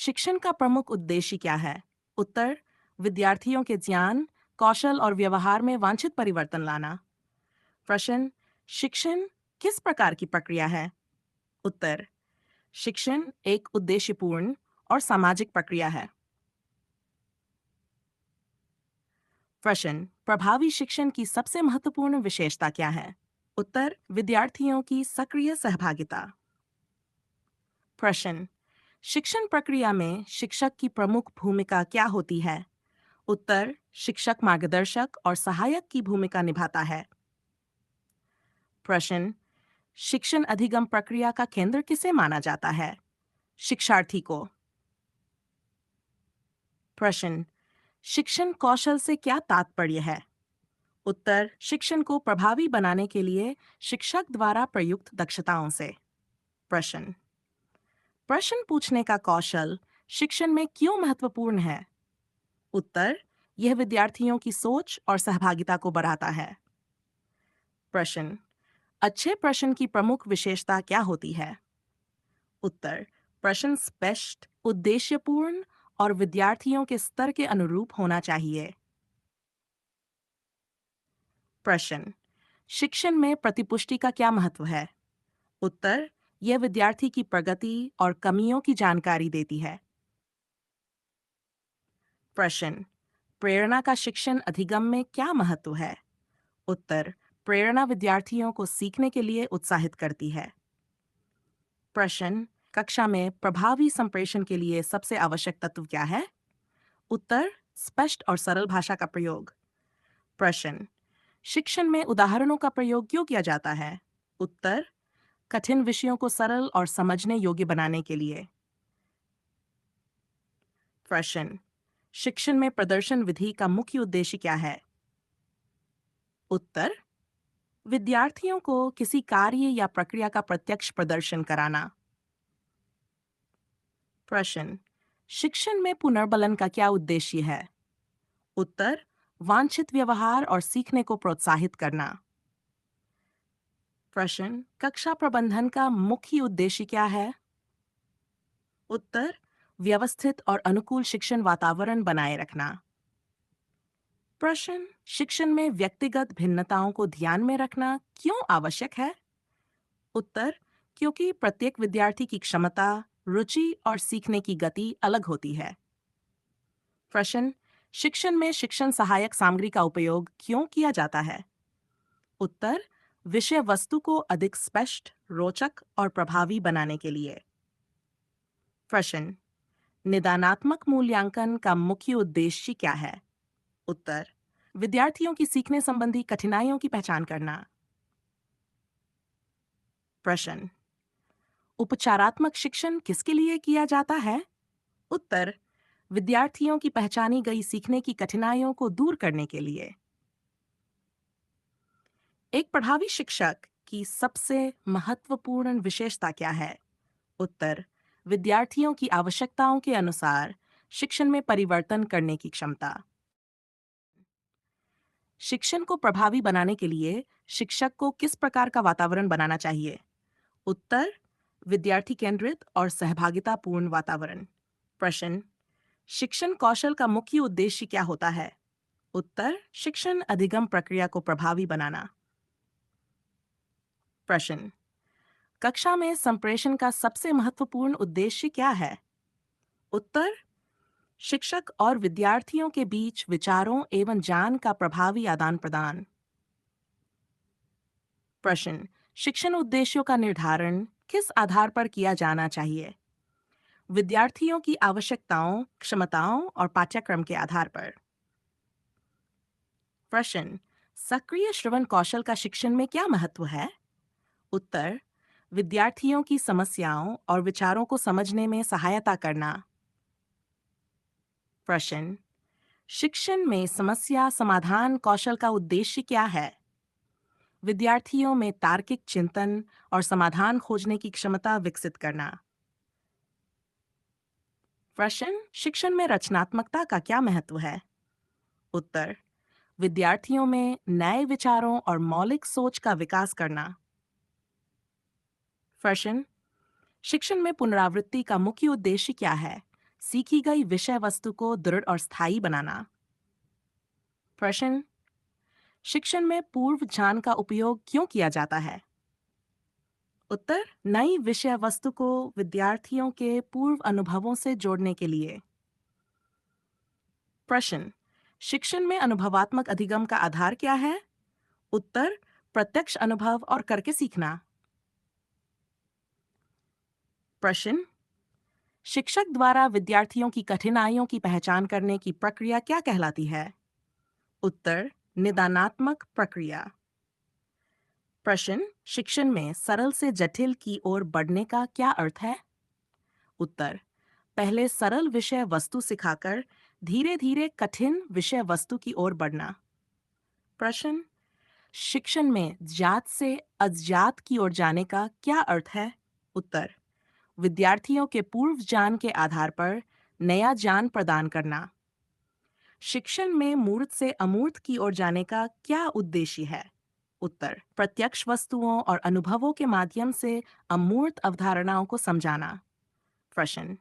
शिक्षण का प्रमुख उद्देश्य क्या है? उत्तर, विद्यार्थियों के ज्ञान, कौशल और व्यवहार में वांछित परिवर्तन लाना। प्रश्न, शिक्षण किस प्रकार की प्रक्रिया है? उत्तर, शिक्षण एक उद्देश्यपूर्ण और सामाजिक प्रक्रिया है। प्रश्न, प्रभावी शिक्षण की सबसे महत्वपूर्ण विशेषता क्या है? उत्तर, विद्यार्थियों की सक्रिय सहभागिता। प्रश्न, शिक्षण प्रक्रिया में शिक्षक की प्रमुख भूमिका क्या होती है? उत्तर, शिक्षक मार्गदर्शक और सहायक की भूमिका निभाता है। प्रश्न, शिक्षण अधिगम प्रक्रिया का केंद्र किसे माना जाता है? शिक्षार्थी को। प्रश्न, शिक्षण कौशल से क्या तात्पर्य है? उत्तर, शिक्षण को प्रभावी बनाने के लिए शिक्षक द्वारा प्रयुक्त दक्षताओं से। प्रश्न, प्रश्न पूछने का कौशल शिक्षण में क्यों महत्वपूर्ण है? उत्तर, यह विद्यार्थियों की सोच और सहभागिता को बढ़ाता है। प्रश्न, अच्छे प्रश्न की प्रमुख विशेषता क्या होती है? उत्तर, प्रश्न स्पष्ट, उद्देश्यपूर्ण और विद्यार्थियों के स्तर के अनुरूप होना चाहिए। प्रश्न, शिक्षण में प्रतिपुष्टि का क्या महत्व है? उत्तर, यह विद्यार्थी की प्रगति और कमियों की जानकारी देती है। प्रश्न, प्रेरणा का शिक्षण अधिगम में क्या महत्व है? उत्तर, प्रेरणा विद्यार्थियों को सीखने के लिए उत्साहित करती है। प्रश्न, कक्षा में प्रभावी संप्रेषण के लिए सबसे आवश्यक तत्व क्या है? उत्तर, स्पष्ट और सरल भाषा का प्रयोग। प्रश्न, शिक्षण में उदाहरणों का प्रयोग क्यों किया जाता है? उत्तर, कठिन विषयों को सरल और समझने योग्य बनाने के लिए। प्रश्न, शिक्षण में प्रदर्शन विधि का मुख्य उद्देश्य क्या है? उत्तर, विद्यार्थियों को किसी कार्य या प्रक्रिया का प्रत्यक्ष प्रदर्शन कराना। प्रश्न, शिक्षण में पुनर्बलन का क्या उद्देश्य है? उत्तर, वांछित व्यवहार और सीखने को प्रोत्साहित करना। प्रश्न, कक्षा प्रबंधन का मुख्य उद्देश्य क्या है? उत्तर, व्यवस्थित और अनुकूल शिक्षण वातावरण बनाए रखना। प्रश्न, शिक्षण में व्यक्तिगत भिन्नताओं को ध्यान में रखना क्यों आवश्यक है? उत्तर, क्योंकि प्रत्येक विद्यार्थी की क्षमता, रुचि और सीखने की गति अलग होती है। प्रश्न, शिक्षण में शिक्षण सहायक सामग्री का उपयोग क्यों किया जाता है? उत्तर, विषय वस्तु को अधिक स्पष्ट, रोचक और प्रभावी बनाने के लिए। प्रश्न, निदानात्मक मूल्यांकन का मुख्य उद्देश्य क्या है? उत्तर, विद्यार्थियों की सीखने संबंधी कठिनाइयों की पहचान करना। प्रश्न, उपचारात्मक शिक्षण किसके लिए किया जाता है? उत्तर, विद्यार्थियों की पहचानी गई सीखने की कठिनाइयों को दूर करने के लिए। एक प्रभावी शिक्षक की सबसे महत्वपूर्ण विशेषता क्या है? उत्तर, विद्यार्थियों की आवश्यकताओं के अनुसार शिक्षण में परिवर्तन करने की क्षमता। शिक्षण को प्रभावी बनाने के लिए शिक्षक को किस प्रकार का वातावरण बनाना चाहिए? उत्तर, विद्यार्थी केंद्रित और सहभागितापूर्ण वातावरण। प्रश्न, शिक्षण कौशल का मुख्य उद्देश्य क्या होता है? उत्तर, शिक्षण अधिगम प्रक्रिया को प्रभावी बनाना। प्रश्न, कक्षा में संप्रेषण का सबसे महत्वपूर्ण उद्देश्य क्या है? उत्तर, शिक्षक और विद्यार्थियों के बीच विचारों एवं ज्ञान का प्रभावी आदान प्रदान। प्रश्न, शिक्षण उद्देश्यों का निर्धारण किस आधार पर किया जाना चाहिए? विद्यार्थियों की आवश्यकताओं, क्षमताओं और पाठ्यक्रम के आधार पर। प्रश्न, सक्रिय श्रवण कौशल का शिक्षण में क्या महत्व है? उत्तर, विद्यार्थियों की समस्याओं और विचारों को समझने में सहायता करना। प्रश्न, शिक्षण में समस्या समाधान कौशल का उद्देश्य क्या है? विद्यार्थियों में तार्किक चिंतन और समाधान खोजने की क्षमता विकसित करना। प्रश्न, शिक्षण में रचनात्मकता का क्या महत्व है? उत्तर, विद्यार्थियों में नए विचारों और मौलिक सोच का विकास करना। प्रश्न, शिक्षण में पुनरावृत्ति का मुख्य उद्देश्य क्या है? सीखी गई विषय वस्तु को दृढ़ और स्थायी बनाना। प्रश्न, शिक्षण में पूर्व ज्ञान का उपयोग क्यों किया जाता है? उत्तर, नई विषय वस्तु को विद्यार्थियों के पूर्व अनुभवों से जोड़ने के लिए। प्रश्न, शिक्षण में अनुभवात्मक अधिगम का आधार क्या है? उत्तर, प्रत्यक्ष अनुभव और करके सीखना। प्रश्न, शिक्षक द्वारा विद्यार्थियों की कठिनाइयों की पहचान करने की प्रक्रिया क्या कहलाती है? उत्तर, निदानात्मक प्रक्रिया। प्रश्न, शिक्षण में सरल से जटिल की ओर बढ़ने का क्या अर्थ है? उत्तर, पहले सरल विषय वस्तु सिखाकर धीरे धीरे कठिन विषय वस्तु की ओर बढ़ना। प्रश्न, शिक्षण में ज्ञात से अज्ञात की ओर जाने का क्या अर्थ है? उत्तर, विद्यार्थियों के पूर्व ज्ञान के आधार पर नया ज्ञान प्रदान करना। शिक्षण में मूर्त से अमूर्त की ओर जाने का क्या उद्देश्य है? उत्तर, प्रत्यक्ष वस्तुओं और अनुभवों के माध्यम से अमूर्त अवधारणाओं को समझाना। प्रश्न,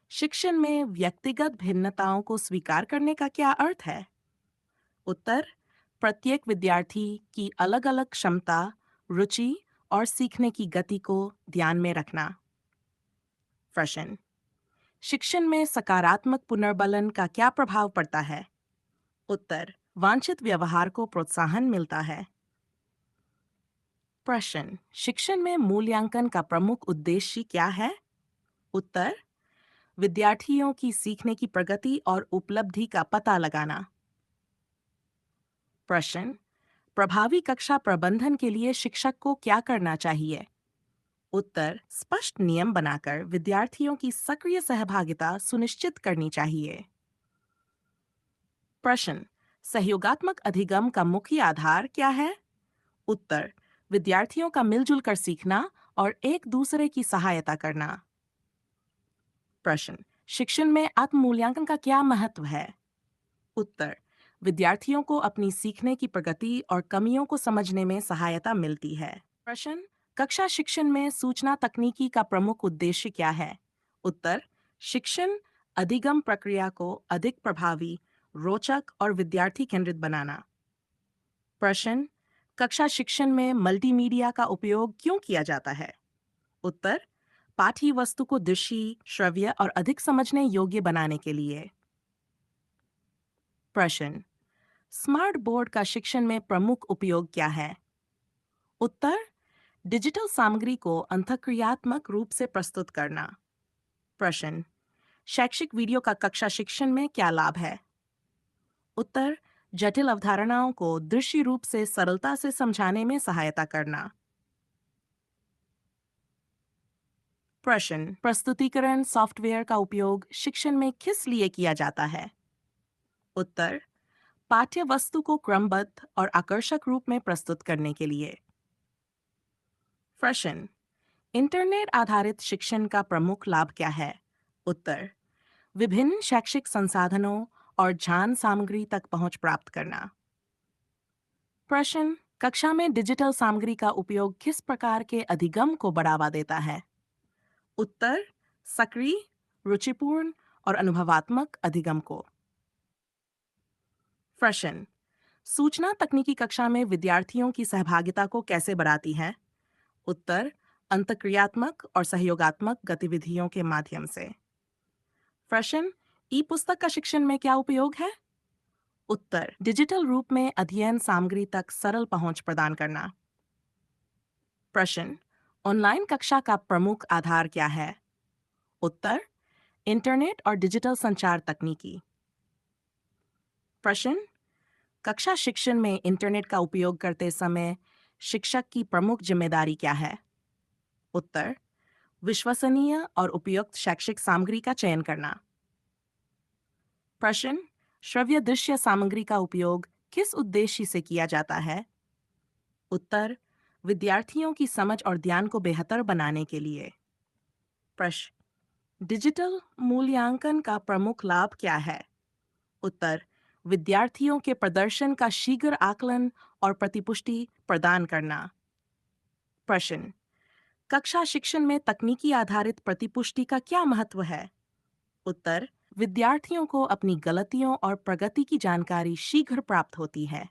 शिक्षण में व्यक्तिगत भिन्नताओं को स्वीकार करने का क्या अर्थ है? उत्तर, प्रत्येक विद्यार्थी की अलग अलग क्षमता, रुचि और सीखने की गति को ध्यान में रखना। प्रश्न, शिक्षण में सकारात्मक पुनर्बलन का क्या प्रभाव पड़ता है? उत्तर, वांछित व्यवहार को प्रोत्साहन मिलता है। प्रश्न, शिक्षण में मूल्यांकन का प्रमुख उद्देश्य क्या है? उत्तर, विद्यार्थियों की सीखने की प्रगति और उपलब्धि का पता लगाना। प्रश्न, प्रभावी कक्षा प्रबंधन के लिए शिक्षक को क्या करना चाहिए? उत्तर, स्पष्ट नियम बनाकर विद्यार्थियों की सक्रिय सहभागिता सुनिश्चित करनी चाहिए। प्रश्न, सहयोगात्मक अधिगम का मुख्य आधार क्या है? उत्तर, विद्यार्थियों का मिलजुल कर सीखना और एक दूसरे की सहायता करना। प्रश्न, शिक्षण में आत्म मूल्यांकन का क्या महत्व है? उत्तर, विद्यार्थियों को अपनी सीखने की प्रगति और कमियों को समझने में सहायता मिलती है। प्रश्न, कक्षा शिक्षण में सूचना तकनीकी का प्रमुख उद्देश्य क्या है? उत्तर, शिक्षण अधिगम प्रक्रिया को अधिक प्रभावी, रोचक और विद्यार्थी केंद्रित बनाना। प्रश्न, कक्षा शिक्षण में मल्टीमीडिया का उपयोग क्यों किया जाता है? उत्तर, पाठ्य वस्तु को दृश्य, श्रव्य और अधिक समझने योग्य बनाने के लिए। प्रश्न, स्मार्ट बोर्ड का शिक्षण में प्रमुख उपयोग क्या है? उत्तर, डिजिटल सामग्री को अंतःक्रियात्मक रूप से प्रस्तुत करना। प्रश्न, शैक्षिक वीडियो का कक्षा शिक्षण में क्या लाभ है? उत्तर, जटिल अवधारणाओं को दृश्य रूप से सरलता से समझाने में सहायता करना। प्रश्न, प्रस्तुतिकरण सॉफ्टवेयर का उपयोग शिक्षण में किस लिए किया जाता है? उत्तर, पाठ्य वस्तु को क्रमबद्ध और आकर्षक रूप में प्रस्तुत करने के लिए। प्रश्न, इंटरनेट आधारित शिक्षण का प्रमुख लाभ क्या है? उत्तर, विभिन्न शैक्षिक संसाधनों और ज्ञान सामग्री तक पहुंच प्राप्त करना। प्रश्न, कक्षा में डिजिटल सामग्री का उपयोग किस प्रकार के अधिगम को बढ़ावा देता है? उत्तर, सक्रिय, रुचिपूर्ण और अनुभवात्मक अधिगम को। प्रश्न, सूचना तकनीकी कक्षा में विद्यार्थियों की सहभागिता को कैसे बढ़ाती है? उत्तर, अंतःक्रियात्मक और सहयोगात्मक गतिविधियों के माध्यम से। प्रश्न, ई पुस्तक का शिक्षण में क्या उपयोग है? उत्तर, डिजिटल रूप में अध्ययन सामग्री तक सरल पहुंच प्रदान करना। प्रश्न, ऑनलाइन कक्षा का प्रमुख आधार क्या है? उत्तर, इंटरनेट और डिजिटल संचार तकनीकी। प्रश्न, कक्षा शिक्षण में इंटरनेट का उपयोग करते समय शिक्षक की प्रमुख जिम्मेदारी क्या है? उत्तर, विश्वसनीय और उपयुक्त शैक्षिक सामग्री का चयन करना। प्रश्न, श्रव्य दृश्य सामग्री का उपयोग किस उद्देश्य से किया जाता है? उत्तर, विद्यार्थियों की समझ और ध्यान को बेहतर बनाने के लिए। प्रश्न, डिजिटल मूल्यांकन का प्रमुख लाभ क्या है? उत्तर, विद्यार्थियों के प्रदर्शन का शीघ्र आकलन और प्रतिपुष्टि प्रदान करना। प्रश्न, कक्षा शिक्षण में तकनीकी आधारित प्रतिपुष्टि का क्या महत्व है? उत्तर, विद्यार्थियों को अपनी गलतियों और प्रगति की जानकारी शीघ्र प्राप्त होती है।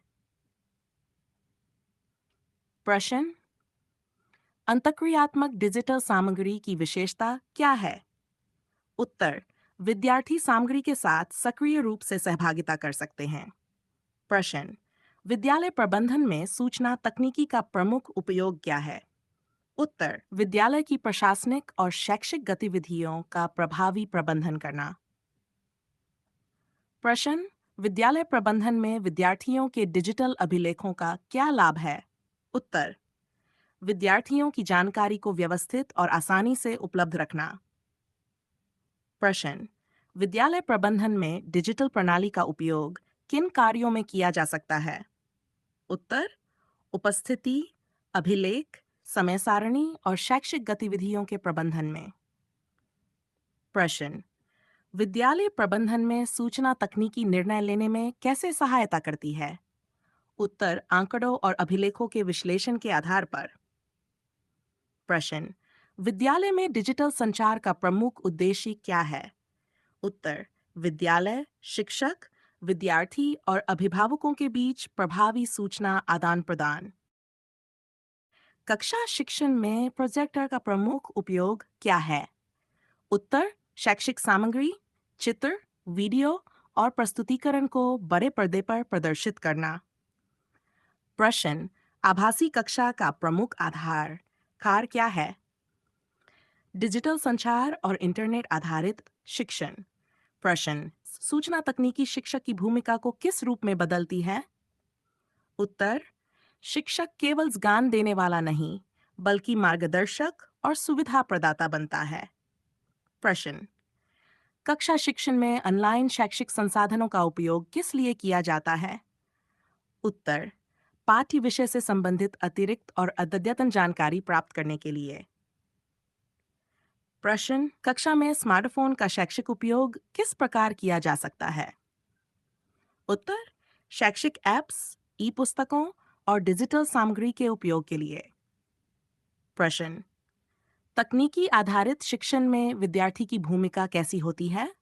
प्रश्न, अंतःक्रियात्मक डिजिटल सामग्री की विशेषता क्या है? उत्तर, विद्यार्थी सामग्री के साथ सक्रिय रूप से सहभागिता कर सकते हैं। प्रश्न, विद्यालय प्रबंधन में सूचना तकनीकी का प्रमुख उपयोग क्या है? उत्तर, विद्यालय की प्रशासनिक और शैक्षिक गतिविधियों का प्रभावी प्रबंधन करना। प्रश्न, विद्यालय प्रबंधन में विद्यार्थियों के डिजिटल अभिलेखों का क्या लाभ है? उत्तर, विद्यार्थियों की जानकारी को व्यवस्थित और आसानी से उपलब्ध रखना। प्रश्न, विद्यालय प्रबंधन में डिजिटल प्रणाली का उपयोग किन कार्यों में किया जा सकता है? उत्तर, उपस्थिति, अभिलेख, समय सारणी और शैक्षिक गतिविधियों के प्रबंधन में। प्रश्न, विद्यालय प्रबंधन में सूचना तकनीकी निर्णय लेने में कैसे सहायता करती है? उत्तर, आंकड़ों और अभिलेखों के विश्लेषण के आधार पर। प्रश्न, विद्यालय में डिजिटल संचार का प्रमुख उद्देश्य क्या है? उत्तर, विद्यालय, शिक्षक, विद्यार्थी और अभिभावकों के बीच प्रभावी सूचना आदान प्रदान। कक्षा शिक्षण में प्रोजेक्टर का प्रमुख उपयोग क्या है? उत्तर, शैक्षिक सामग्री, चित्र, वीडियो और प्रस्तुतिकरण को बड़े पर्दे पर प्रदर्शित करना। प्रश्न, आभासी कक्षा का प्रमुख आधार कार क्या है? डिजिटल संचार और इंटरनेट आधारित शिक्षण। प्रश्न, सूचना तकनीकी शिक्षक की भूमिका को किस रूप में बदलती है? उत्तर, शिक्षक केवल ज्ञान देने वाला नहीं, बल्कि मार्गदर्शक और सुविधा प्रदाता बनता है। प्रश्न, कक्षा शिक्षण में ऑनलाइन शैक्षिक संसाधनों का उपयोग किस लिए किया जाता है? उत्तर, पाठ्य विषय से संबंधित अतिरिक्त और अद्यतन जानकारी प्राप्त करने के लिए। प्रश्न, कक्षा में स्मार्टफोन का शैक्षिक उपयोग किस प्रकार किया जा सकता है? उत्तर, शैक्षिक ऐप्स, ई पुस्तकों और डिजिटल सामग्री के उपयोग के लिए। प्रश्न, तकनीकी आधारित शिक्षण में विद्यार्थी की भूमिका कैसी होती है?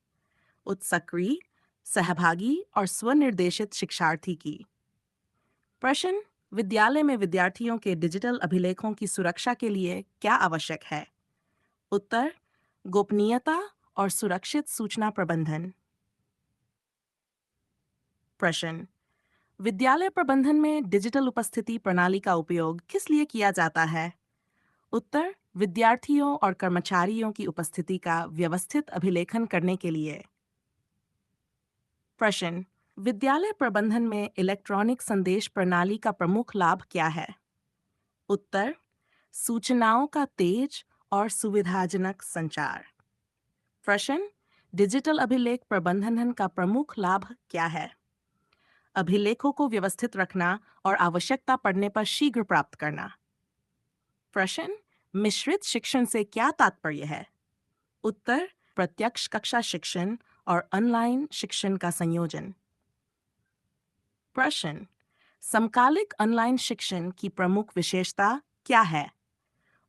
उत्सक्रिय, सहभागी और स्वनिर्देशित शिक्षार्थी की। प्रश्न, विद्यालय में विद्यार्थियों के डिजिटल अभिलेखों की सुरक्षा के लिए क्या आवश्यक है? उत्तर, गोपनीयता और सुरक्षित सूचना प्रबंधन। प्रश्न, विद्यालय प्रबंधन में डिजिटल उपस्थिति प्रणाली का उपयोग किस लिए किया जाता है? उत्तर, विद्यार्थियों और कर्मचारियों की उपस्थिति का व्यवस्थित अभिलेखन करने के लिए। प्रश्न, विद्यालय प्रबंधन में इलेक्ट्रॉनिक संदेश प्रणाली का प्रमुख लाभ क्या है? उत्तर, सूचनाओं का तेज और सुविधाजनक संचार। प्रश्न, डिजिटल अभिलेख प्रबंधन का प्रमुख लाभ क्या है? अभिलेखों को व्यवस्थित रखना और आवश्यकता पड़ने पर शीघ्र प्राप्त करना। प्रश्न, मिश्रित शिक्षण से क्या तात्पर्य है? उत्तर, प्रत्यक्ष कक्षा शिक्षण और ऑनलाइन शिक्षण का संयोजन। प्रश्न, समकालिक ऑनलाइन शिक्षण की प्रमुख विशेषता क्या है?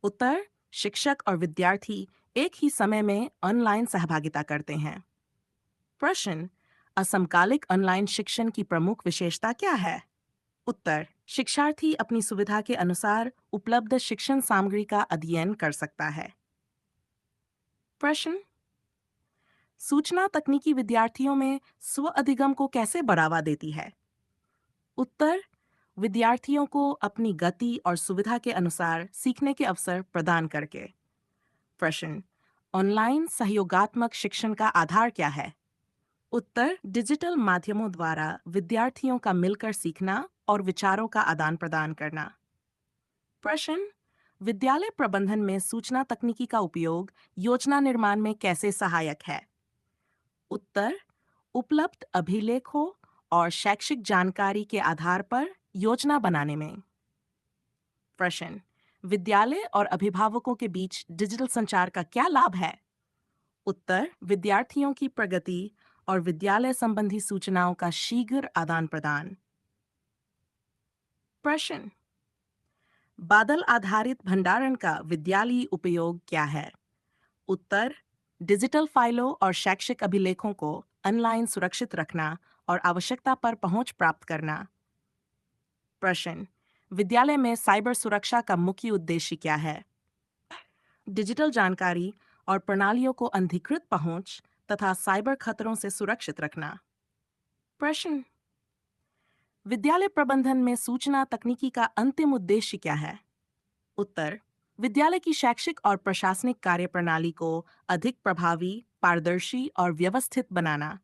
उत्तर, शिक्षक और विद्यार्थी एक ही समय में ऑनलाइन सहभागिता करते हैं। प्रश्न, असमकालिक ऑनलाइन शिक्षण की प्रमुख विशेषता क्या है? उत्तर, शिक्षार्थी अपनी सुविधा के अनुसार उपलब्ध शिक्षण सामग्री का अध्ययन कर सकता है। प्रश्न, सूचना तकनीकी विद्यार्थियों में स्व अधिगम को कैसे बढ़ावा देती है? उत्तर, विद्यार्थियों को अपनी गति और सुविधा के अनुसार सीखने के अवसर प्रदान करके। प्रश्न, ऑनलाइन सहयोगात्मक शिक्षण का आधार क्या है? उत्तर, डिजिटल माध्यमों द्वारा विद्यार्थियों का मिलकर सीखना और विचारों का आदान प्रदान करना। प्रश्न, विद्यालय प्रबंधन में सूचना तकनीकी का उपयोग योजना निर्माण में कैसे सहायक है? उत्तर, उपलब्ध अभिलेखों और शैक्षिक जानकारी के आधार पर योजना बनाने में। प्रश्न, विद्यालय और अभिभावकों के बीच डिजिटल संचार का क्या लाभ है? उत्तर, विद्यार्थियों की प्रगति और विद्यालय संबंधी सूचनाओं का शीघ्र आदान प्रदान। प्रश्न, बादल आधारित भंडारण का विद्यालयी उपयोग क्या है? उत्तर, डिजिटल फाइलों और शैक्षिक अभिलेखों को ऑनलाइन सुरक्षित रखना और आवश्यकता पर पहुंच प्राप्त करना। प्रश्न, विद्यालय में साइबर सुरक्षा का मुख्य उद्देश्य क्या है? डिजिटल जानकारी और प्रणालियों को अनधिकृत पहुंच तथा साइबर खतरों से सुरक्षित रखना। प्रश्न, विद्यालय प्रबंधन में सूचना तकनीकी का अंतिम उद्देश्य क्या है? उत्तर, विद्यालय की शैक्षिक और प्रशासनिक कार्यप्रणाली को अधिक प्रभावी, पारदर्शी और व्यवस्थित बनाना।